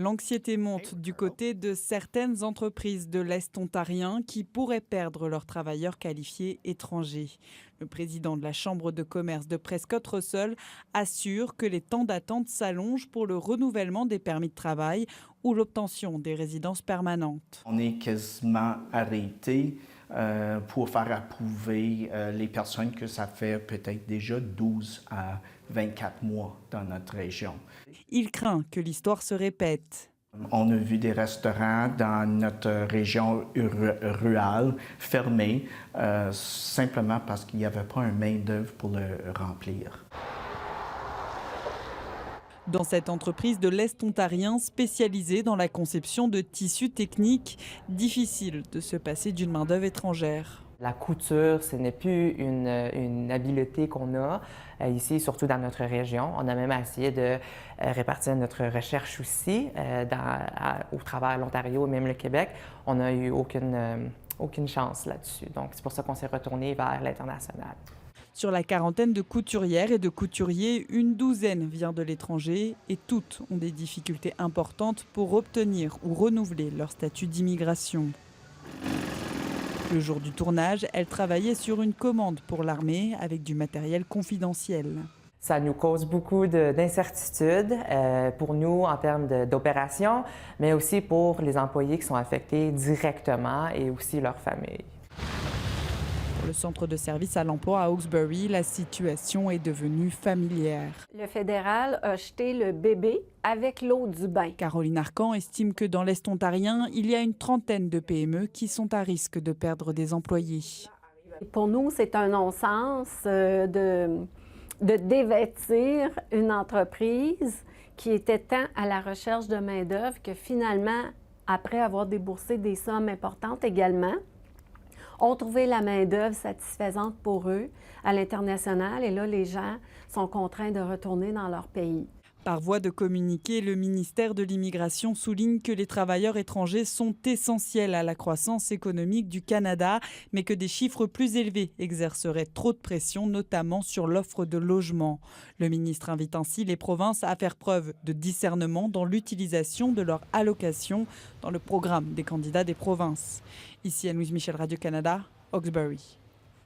L'anxiété monte du côté de certaines entreprises de l'Est ontarien qui pourraient perdre leurs travailleurs qualifiés étrangers. Le président de la Chambre de commerce de Prescott Russell assure que les temps d'attente s'allongent pour le renouvellement des permis de travail ou l'obtention des résidences permanentes. On est quasiment arrêté pour faire approuver les personnes que ça fait peut-être déjà 12 à 24 mois dans notre région. Il craint que l'histoire se répète. On a vu des restaurants dans notre région rurale fermés simplement parce qu'il n'y avait pas un main-d'œuvre pour le remplir. Dans cette entreprise de l'Est ontarien spécialisée dans la conception de tissus techniques, difficile de se passer d'une main-d'œuvre étrangère. La couture, ce n'est plus une habileté qu'on a ici, surtout dans notre région. On a même essayé de répartir notre recherche aussi au travers l'Ontario et même le Québec. On n'a eu aucune chance là-dessus. Donc, c'est pour ça qu'on s'est retourné vers l'international. Sur la quarantaine de couturières et de couturiers, une douzaine vient de l'étranger et toutes ont des difficultés importantes pour obtenir ou renouveler leur statut d'immigration. Le jour du tournage, elle travaillait sur une commande pour l'armée avec du matériel confidentiel. Ça nous cause beaucoup d'incertitudes pour nous en termes d'opération, mais aussi pour les employés qui sont affectés directement et aussi leurs familles. Pour le centre de service à l'emploi à Hawkesbury, la situation est devenue familière. Le fédéral a jeté le bébé avec l'eau du bain. Caroline Arcan estime que dans l'Est ontarien, il y a une trentaine de PME qui sont à risque de perdre des employés. Pour nous, c'est un non-sens de dévêtir une entreprise qui était tant à la recherche de main-d'œuvre que finalement, après avoir déboursé des sommes importantes également, ont trouvé la main-d'œuvre satisfaisante pour eux à l'international et là, les gens sont contraints de retourner dans leur pays. Par voie de communiqué, le ministère de l'Immigration souligne que les travailleurs étrangers sont essentiels à la croissance économique du Canada, mais que des chiffres plus élevés exerceraient trop de pression, notamment sur l'offre de logement. Le ministre invite ainsi les provinces à faire preuve de discernement dans l'utilisation de leur allocation dans le programme des candidats des provinces. Ici Anne-Louise Michel, Radio-Canada, Hawkesbury.